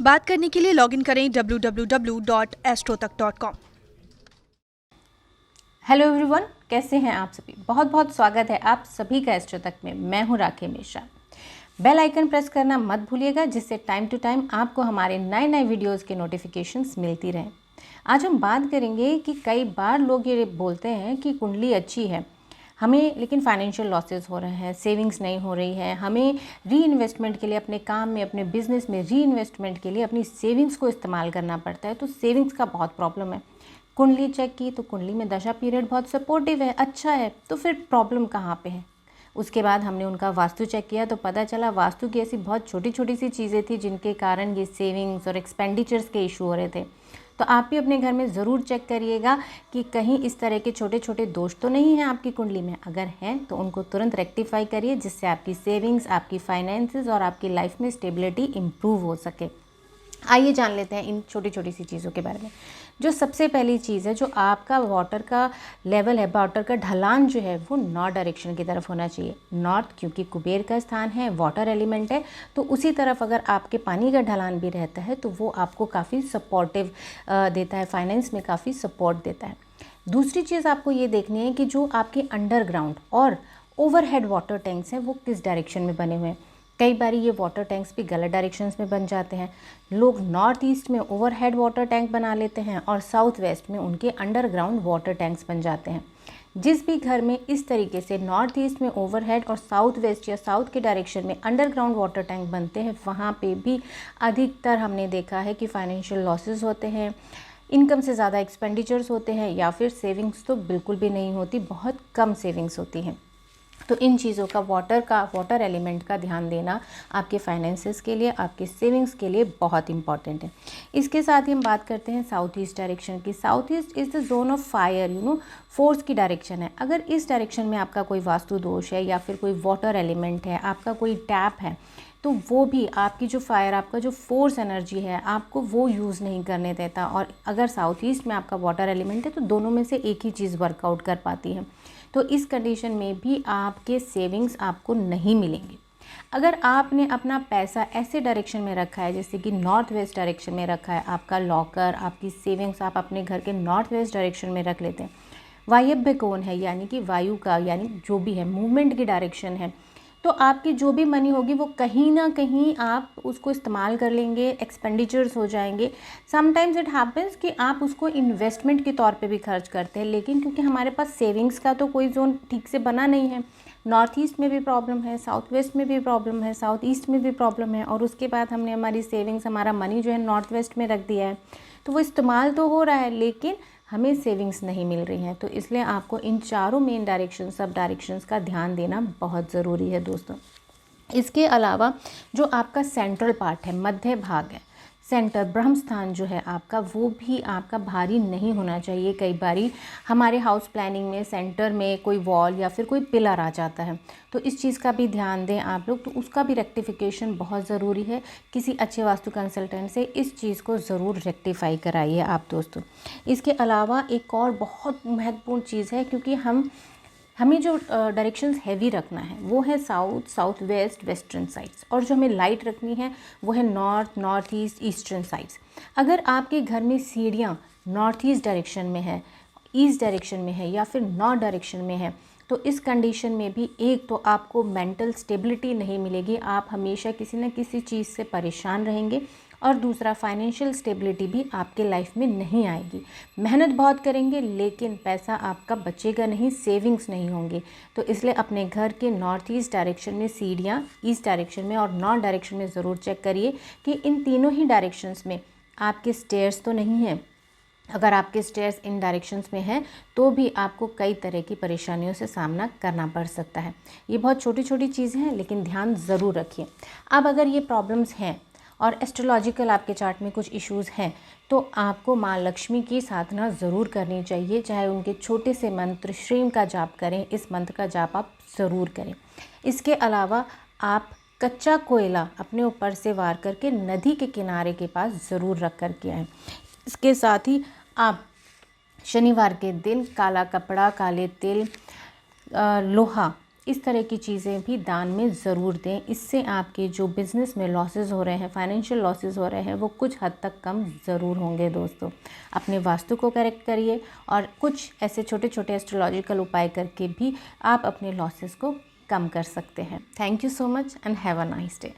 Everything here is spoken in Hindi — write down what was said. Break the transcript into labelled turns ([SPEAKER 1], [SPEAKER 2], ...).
[SPEAKER 1] बात करने के लिए लॉगिन करें www.astrotak.com।
[SPEAKER 2] हेलो एवरीवन, कैसे हैं आप सभी। बहुत बहुत स्वागत है आप सभी का एस्ट्रो तक में। मैं हूं राखी मिश्रा। बेल आइकन प्रेस करना मत भूलिएगा, जिससे टाइम टू टाइम आपको हमारे नए नए वीडियोस के नोटिफिकेशंस मिलती रहें। आज हम बात करेंगे कि कई बार लोग ये बोलते हैं कि कुंडली अच्छी है हमें, लेकिन फाइनेंशियल लॉसेस हो रहे हैं, सेविंग्स नहीं हो रही है, हमें री इन्वेस्टमेंट के लिए अपने काम में, अपने बिजनेस में री इन्वेस्टमेंट के लिए अपनी सेविंग्स को इस्तेमाल करना पड़ता है। तो सेविंग्स का बहुत प्रॉब्लम है। कुंडली चेक की तो कुंडली में दशा पीरियड बहुत सपोर्टिव है, अच्छा है, तो फिर प्रॉब्लम कहाँ पे है। उसके बाद हमने उनका वास्तु चेक किया तो पता चला वास्तु की ऐसी बहुत छोटी छोटी सी चीज़ें थी जिनके कारण ये सेविंग्स और एक्सपेंडिचर्स के इशू हो रहे थे। तो आप भी अपने घर में ज़रूर चेक करिएगा कि कहीं इस तरह के छोटे छोटे दोष तो नहीं हैं आपकी कुंडली में। अगर हैं तो उनको तुरंत रेक्टिफाई करिए, जिससे आपकी सेविंग्स, आपकी फाइनेंसेस और आपकी लाइफ में स्टेबिलिटी इम्प्रूव हो सके। आइए जान लेते हैं इन छोटी छोटी सी चीज़ों के बारे में। जो सबसे पहली चीज़ है, जो आपका वाटर का लेवल है, वाटर का ढलान जो है वो नॉर्थ डायरेक्शन की तरफ होना चाहिए। नॉर्थ क्योंकि कुबेर का स्थान है, वाटर एलिमेंट है, तो उसी तरफ अगर आपके पानी का ढलान भी रहता है तो वो आपको काफ़ी सपोर्टिव देता है, फाइनेंस में काफ़ी सपोर्ट देता है। दूसरी चीज़ आपको ये देखनी है कि जो आपके अंडरग्राउंड और ओवरहेड वाटर टैंक्स हैं वो किस डायरेक्शन में बने हुए हैं। कई बार ये वाटर टैंक्स भी गलत डायरेक्शंस में बन जाते हैं। लोग नॉर्थ ईस्ट में ओवरहेड वाटर टैंक बना लेते हैं और साउथ वेस्ट में उनके अंडरग्राउंड वाटर टैंक्स बन जाते हैं। जिस भी घर में इस तरीके से नॉर्थ ईस्ट में ओवरहेड और साउथ वेस्ट या साउथ के डायरेक्शन में अंडरग्राउंड वाटर टैंक बनते हैं, वहाँ पे भी अधिकतर हमने देखा है कि फाइनेंशियल लॉसेस होते हैं, इनकम से ज़्यादा एक्सपेंडिचर्स होते हैं, या फिर सेविंग्स तो बिल्कुल भी नहीं होती, बहुत कम सेविंग्स होती हैं। तो इन चीज़ों का वाटर एलिमेंट का ध्यान देना आपके फाइनेंसेस के लिए, आपके सेविंग्स के लिए बहुत इंपॉर्टेंट है। इसके साथ ही हम बात करते हैं साउथ ईस्ट डायरेक्शन की। South east is the zone of fire, force की डायरेक्शन है। अगर इस डायरेक्शन में आपका कोई वास्तु दोष है या फिर कोई वाटर एलिमेंट है, आपका कोई टैप है, तो वो भी आपकी जो फायर, आपका जो फोर्स एनर्जी है, आपको वो यूज़ नहीं करने देता। और अगर साउथ ईस्ट में आपका वाटर एलिमेंट है तो दोनों में से एक ही चीज़ वर्कआउट कर पाती है। तो इस कंडीशन में भी आपके सेविंग्स आपको नहीं मिलेंगे। अगर आपने अपना पैसा ऐसे डायरेक्शन में रखा है, जैसे कि नॉर्थ वेस्ट डायरेक्शन में रखा है, आपका लॉकर, आपकी सेविंग्स आप अपने घर के नॉर्थ वेस्ट डायरेक्शन में रख लेते हैं, वायव्य कोण है, यानी कि वायु का, यानी जो भी है मूवमेंट की डायरेक्शन है, तो आपकी जो भी मनी होगी वो कहीं ना कहीं आप उसको इस्तेमाल कर लेंगे, एक्सपेंडिचर्स हो जाएंगे। समटाइम्स इट हैपन्स कि आप उसको इन्वेस्टमेंट के तौर पे भी खर्च करते हैं, लेकिन क्योंकि हमारे पास सेविंग्स का तो कोई जोन ठीक से बना नहीं है, नॉर्थ ईस्ट में भी प्रॉब्लम है, साउथ वेस्ट में भी प्रॉब्लम है, साउथ ईस्ट में भी प्रॉब्लम है, और उसके बाद हमने हमारी सेविंग्स, हमारा मनी जो है नॉर्थ वेस्ट में रख दिया है, तो वो इस्तेमाल तो हो रहा है लेकिन हमें सेविंग्स नहीं मिल रही हैं। तो इसलिए आपको इन चारों मेन डायरेक्शन, सब डायरेक्शंस का ध्यान देना बहुत ज़रूरी है दोस्तों। इसके अलावा जो आपका सेंट्रल पार्ट है, मध्य भाग है, सेंटर ब्रह्म स्थान जो है आपका, वो भी आपका भारी नहीं होना चाहिए। कई बारी हमारे हाउस प्लानिंग में सेंटर में कोई वॉल या फिर कोई पिलर आ जाता है, तो इस चीज़ का भी ध्यान दें आप लोग। तो उसका भी रेक्टिफिकेशन बहुत ज़रूरी है। किसी अच्छे वास्तु कंसल्टेंट से इस चीज़ को ज़रूर रेक्टिफाई कराइए आप दोस्तों। इसके अलावा एक और बहुत महत्वपूर्ण चीज़ है, क्योंकि हमें जो डायरेक्शंस हैवी रखना है वो है south, south west, western sides, और जो हमें लाइट रखनी है वो है north, north east, eastern sides. अगर आपके घर में सीढ़ियाँ नॉर्थ ईस्ट डायरेक्शन में है, ईस्ट डायरेक्शन में है, या फिर नॉर्थ डायरेक्शन में है, तो इस कंडीशन में भी एक तो आपको मेंटल स्टेबिलिटी नहीं मिलेगी, आप हमेशा किसी न किसी चीज़ से परेशान रहेंगे, और दूसरा फाइनेंशियल स्टेबिलिटी भी आपके लाइफ में नहीं आएगी। मेहनत बहुत करेंगे लेकिन पैसा आपका बचेगा नहीं, सेविंग्स नहीं होंगी। तो इसलिए अपने घर के नॉर्थ ईस्ट डायरेक्शन में सीढ़ियाँ, ईस्ट डायरेक्शन में और नॉर्थ डायरेक्शन में ज़रूर चेक करिए कि इन तीनों ही डायरेक्शंस में आपके स्टेयर्स तो नहीं हैं। अगर आपके स्टेयर्स इन डायरेक्शंस में हैं तो भी आपको कई तरह की परेशानियों से सामना करना पड़ सकता है। ये बहुत छोटी छोटी चीज़ें हैं लेकिन ध्यान ज़रूर रखिए। अब अगर ये प्रॉब्लम्स हैं और एस्ट्रोलॉजिकल आपके चार्ट में कुछ इश्यूज़ हैं, तो आपको माँ लक्ष्मी की साधना ज़रूर करनी चाहिए। चाहे उनके छोटे से मंत्र श्रीम का जाप करें, इस मंत्र का जाप आप ज़रूर करें। इसके अलावा आप कच्चा कोयला अपने ऊपर से वार करके नदी के किनारे के पास ज़रूर रख कर के आएँ। इसके साथ ही आप शनिवार के दिन काला कपड़ा, काले तिल, लोहा इस तरह की चीज़ें भी दान में ज़रूर दें। इससे आपके जो बिज़नेस में लॉसेस हो रहे हैं, फाइनेंशियल लॉसेस हो रहे हैं, वो कुछ हद तक कम ज़रूर होंगे दोस्तों। अपने वास्तु को करेक्ट करिए और कुछ ऐसे छोटे छोटे एस्ट्रोलॉजिकल उपाय करके भी आप अपने लॉसेस को कम कर सकते हैं। Thank you so much and have a nice day.